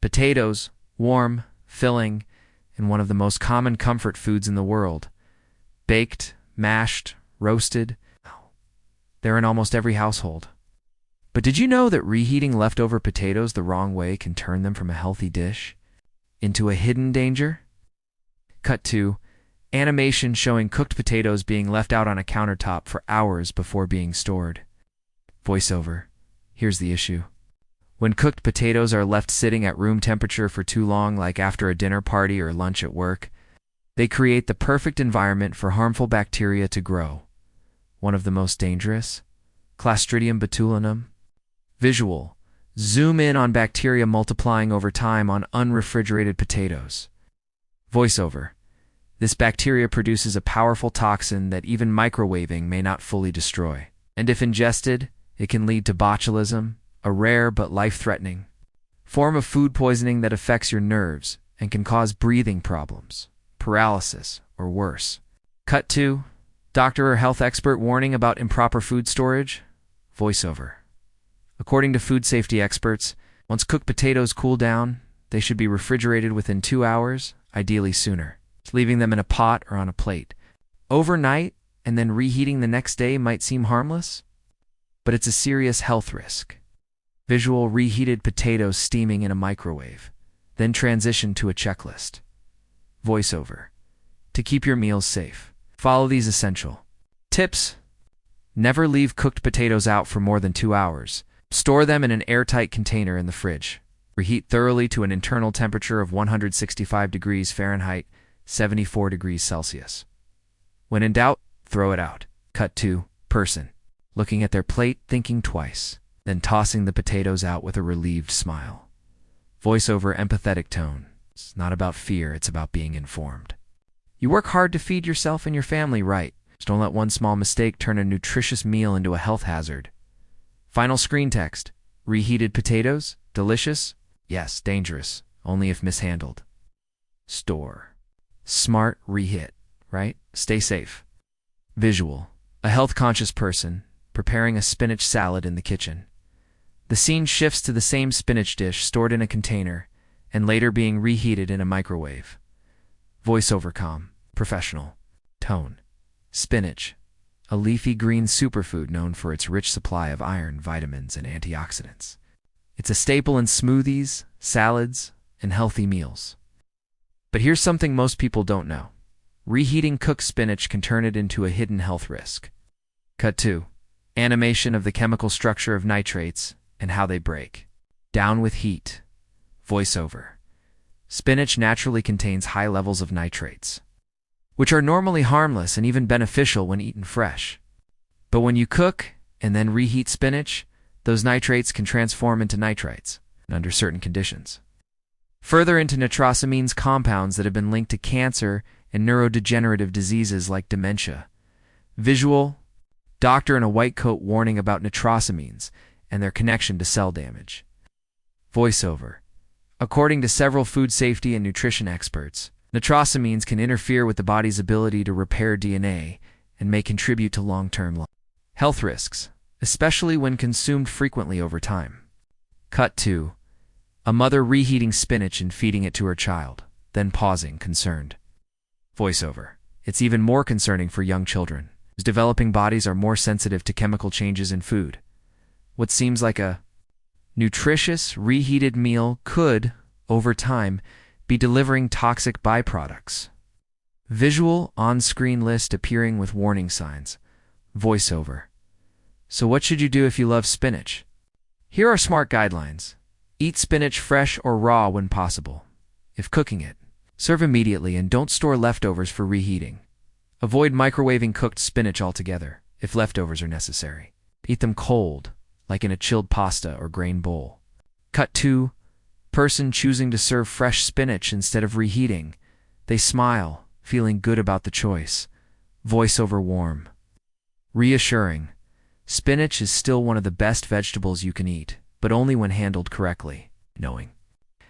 Potatoes, warm, filling, and one of the most common comfort foods in the world. Baked, mashed, roasted, they're in almost every household. But did you know that reheating leftover potatoes the wrong way can turn them from a healthy dish into a hidden danger? Cut 2. Animation showing cooked potatoes being left out on a countertop for hours before being stored. Voiceover. Here's the issue. When cooked potatoes are left sitting at room temperature for too long, like after a dinner party or lunch at work, they create the perfect environment for harmful bacteria to grow. One of the most dangerous, Clostridium botulinum. Visual. Zoom in on bacteria multiplying over time on unrefrigerated potatoes. Voiceover. This bacteria produces a powerful toxin that even microwaving may not fully destroy. And if ingested, it can lead to botulism, a rare but life-threatening form of food poisoning that affects your nerves and can cause breathing problems, paralysis, or worse. Cut 2. Doctor or health expert warning about improper food storage. Voiceover. According to food safety experts, once cooked potatoes cool down, they should be refrigerated within 2 hours, ideally sooner, leaving them in a pot or on a plate. Overnight and then reheating the next day might seem harmless, but it's a serious health risk. Visual. Reheated potatoes steaming in a microwave, then transition to a checklist. Voiceover. To keep your meals safe, follow these essential tips. Never leave cooked potatoes out for more than 2 hours. Store them in an airtight container in the fridge. Reheat thoroughly to an internal temperature of 165 degrees Fahrenheit, 74 degrees Celsius. When in doubt, throw it out. Cut 2. Person. Looking at their plate, thinking twice, then tossing the potatoes out with a relieved smile. Voiceover. Empathetic tone. It's not about fear, it's about being informed. You work hard to feed yourself and your family right. Just don't let one small mistake turn a nutritious meal into a health hazard. Final screen text. Reheated potatoes? Delicious? Yes, dangerous. Only if mishandled. Store. Smart reheat, right? Stay safe. Visual. A health-conscious person preparing a spinach salad in the kitchen. The scene shifts to the same spinach dish stored in a container and later being reheated in a microwave. Voiceover. Calm, professional tone. Spinach, a leafy green superfood known for its rich supply of iron, vitamins, and antioxidants. It's a staple in smoothies, salads, and healthy meals. But here's something most people don't know. Reheating cooked spinach can turn it into a hidden health risk. Cut 2. Animation of the chemical structure of nitrates and how they break down with heat. Voiceover. Spinach naturally contains high levels of nitrates, which are normally harmless and even beneficial when eaten fresh. But when you cook and then reheat spinach, those nitrates can transform into nitrites under certain conditions. Further into nitrosamines, compounds that have been linked to cancer and neurodegenerative diseases like dementia. Visual. Doctor in a white coat warning about nitrosamines and their connection to cell damage. Voiceover. According to several food safety and nutrition experts, nitrosamines can interfere with the body's ability to repair DNA and may contribute to long-term health risks, especially when consumed frequently over time. Cut 2. A mother reheating spinach and feeding it to her child, then pausing, concerned. Voiceover. It's even more concerning for young children, whose developing bodies are more sensitive to chemical changes in food. What seems like a nutritious, reheated meal could, over time, be delivering toxic byproducts. Visual. On-screen list appearing with warning signs. Voiceover. So what should you do if you love spinach? Here are smart guidelines. Eat spinach fresh or raw when possible. If cooking it, serve immediately and don't store leftovers for reheating. Avoid microwaving cooked spinach altogether, if leftovers are necessary. Eat them cold, like in a chilled pasta or grain bowl. Cut 2. Person choosing to serve fresh spinach instead of reheating. They smile, feeling good about the choice. Voiceover. Warm. Reassuring. Spinach is still one of the best vegetables you can eat, but only when handled correctly. Knowing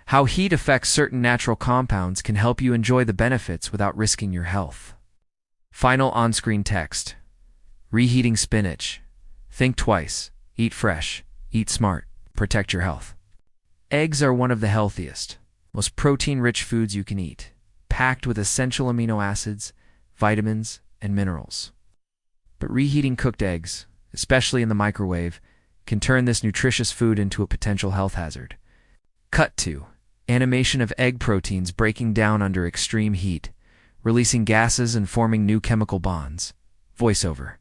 how heat affects certain natural compounds can help you enjoy the benefits without risking your health. Final on-screen text. Reheating spinach. Think twice. Eat fresh. Eat smart. Protect your health. Eggs are one of the healthiest, most protein-rich foods you can eat, packed with essential amino acids, vitamins, and minerals. But reheating cooked eggs, especially in the microwave, can turn this nutritious food into a potential health hazard. Cut 2. Animation of egg proteins breaking down under extreme heat, releasing gases and forming new chemical bonds. Voiceover.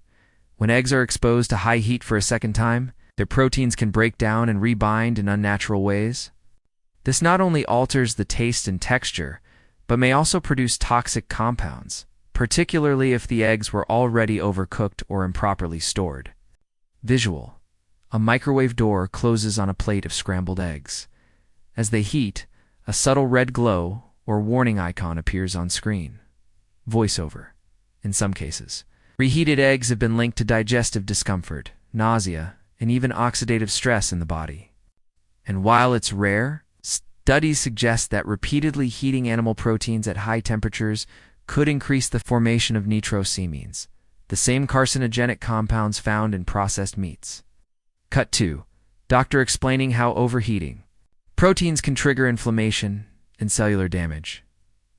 When eggs are exposed to high heat for a second time, their proteins can break down and rebind in unnatural ways. This not only alters the taste and texture, but may also produce toxic compounds, particularly if the eggs were already overcooked or improperly stored. Visual. A microwave door closes on a plate of scrambled eggs. As they heat, a subtle red glow or warning icon appears on screen. Voiceover. In some cases, reheated eggs have been linked to digestive discomfort, nausea, and even oxidative stress in the body. And while it's rare, studies suggest that repeatedly heating animal proteins at high temperatures could increase the formation of nitrosamines, the same carcinogenic compounds found in processed meats. Cut 2. Doctor explaining how overheating proteins can trigger inflammation and cellular damage.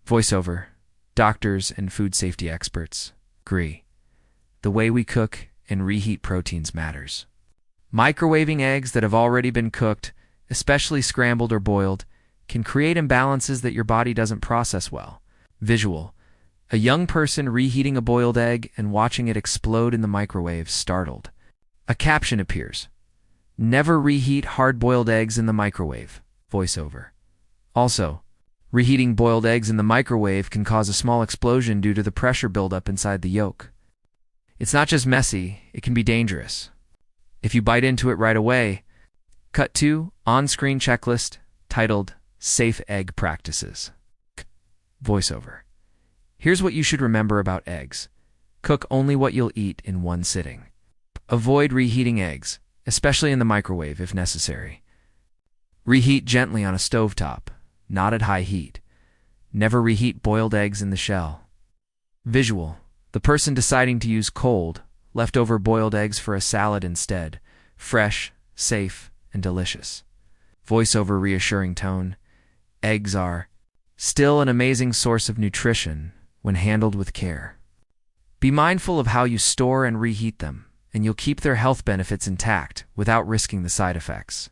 Voiceover. Doctors and food safety experts agree. The way we cook and reheat proteins matters. Microwaving eggs that have already been cooked, especially scrambled or boiled, can create imbalances that your body doesn't process well. Visual. A young person reheating a boiled egg and watching it explode in the microwave, startled. A caption appears. Never reheat hard-boiled eggs in the microwave. Voiceover. Also, reheating boiled eggs in the microwave can cause a small explosion due to the pressure buildup inside the yolk. It's not just messy, it can be dangerous. If you bite into it right away. Cut 2. On-screen checklist titled Safe Egg Practices. Voiceover. Here's what you should remember about eggs. Cook only what you'll eat in one sitting. Avoid reheating eggs, especially in the microwave if necessary. Reheat gently on a stovetop, not at high heat. Never reheat boiled eggs in the shell. Visual. The person deciding to use cold, leftover boiled eggs for a salad instead. Fresh, safe, and delicious. Voiceover reassuring tone. Eggs are still an amazing source of nutrition when handled with care. Be mindful of how you store and reheat them, and you'll keep their health benefits intact without risking the side effects.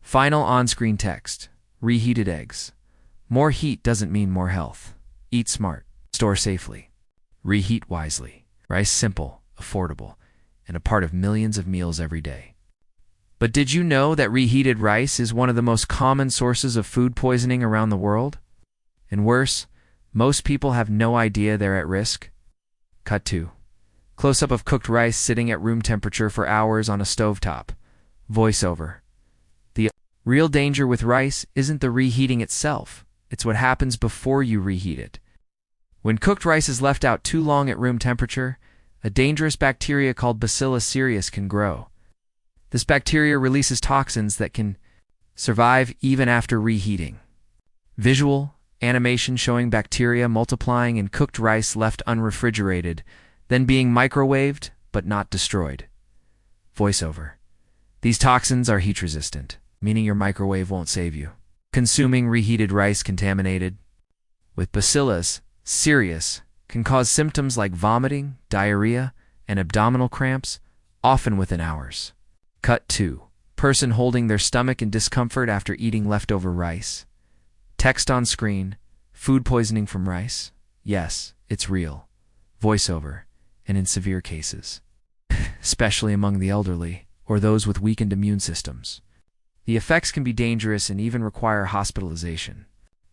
Final on-screen text. Reheated eggs. More heat doesn't mean more health. Eat smart. Store safely. Reheat wisely. Rice simple, affordable, and a part of millions of meals every day. But did you know that reheated rice is one of the most common sources of food poisoning around the world? And worse, most people have no idea they're at risk. Cut 2. Close-up of cooked rice sitting at room temperature for hours on a stovetop. Voiceover. The real danger with rice isn't the reheating itself. It's what happens before you reheat it. When cooked rice is left out too long at room temperature, a dangerous bacteria called Bacillus cereus can grow. This bacteria releases toxins that can survive even after reheating. Visual animation showing bacteria multiplying in cooked rice left unrefrigerated, then being microwaved but not destroyed. Voiceover. These toxins are heat-resistant, meaning your microwave won't save you. Consuming reheated rice contaminated with Bacillus cereus can cause symptoms like vomiting, diarrhea, and abdominal cramps, often within hours. Cut 2. Person holding their stomach in discomfort after eating leftover rice. Text on screen. Food poisoning from rice? Yes, it's real. Voiceover. And in severe cases, especially among the elderly or those with weakened immune systems. The effects can be dangerous and even require hospitalization.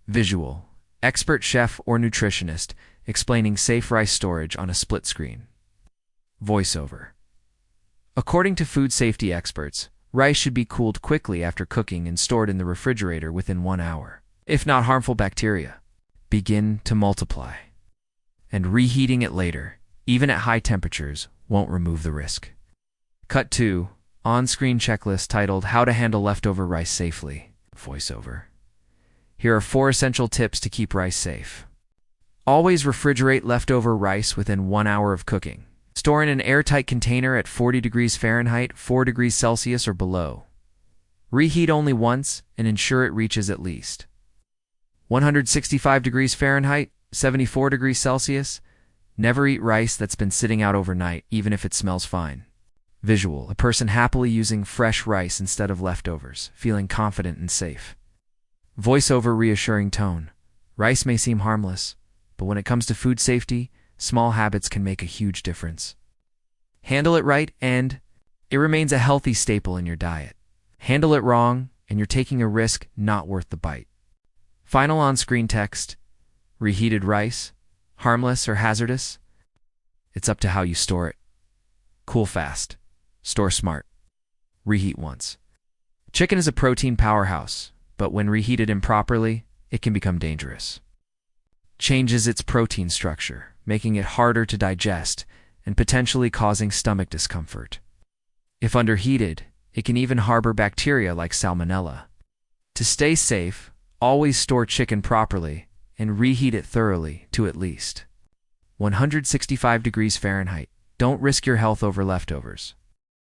Visual. Expert chef or nutritionist explaining safe rice storage on a split screen. Voiceover. According to food safety experts, rice should be cooled quickly after cooking and stored in the refrigerator within 1 hour. If not, harmful bacteria begin to multiply. And reheating it later, even at high temperatures, won't remove the risk. Cut 2. On-screen checklist titled How to Handle Leftover Rice Safely. Voiceover. Here are 4 essential tips to keep rice safe. Always refrigerate leftover rice within 1 hour of cooking. Store in an airtight container at 40 degrees Fahrenheit, 4 degrees Celsius or below. Reheat only once and ensure it reaches at least 165 degrees Fahrenheit, 74 degrees Celsius. Never eat rice that's been sitting out overnight, even if it smells fine. Visual: a person happily using fresh rice instead of leftovers, feeling confident and safe. Voiceover reassuring tone: rice may seem harmless, but when it comes to food safety, small habits can make a huge difference. Handle it right and it remains a healthy staple in your diet. Handle it wrong and you're taking a risk not worth the bite. Final on-screen text: reheated rice, harmless or hazardous? It's up to how you store it. Cool fast. Store smart. Reheat once. Chicken is a protein powerhouse, but when reheated improperly, it can become dangerous. Changes its protein structure, making it harder to digest and potentially causing stomach discomfort. If underheated, it can even harbor bacteria like salmonella. To stay safe, always store chicken properly and reheat it thoroughly to at least 165 degrees Fahrenheit. Don't risk your health over leftovers.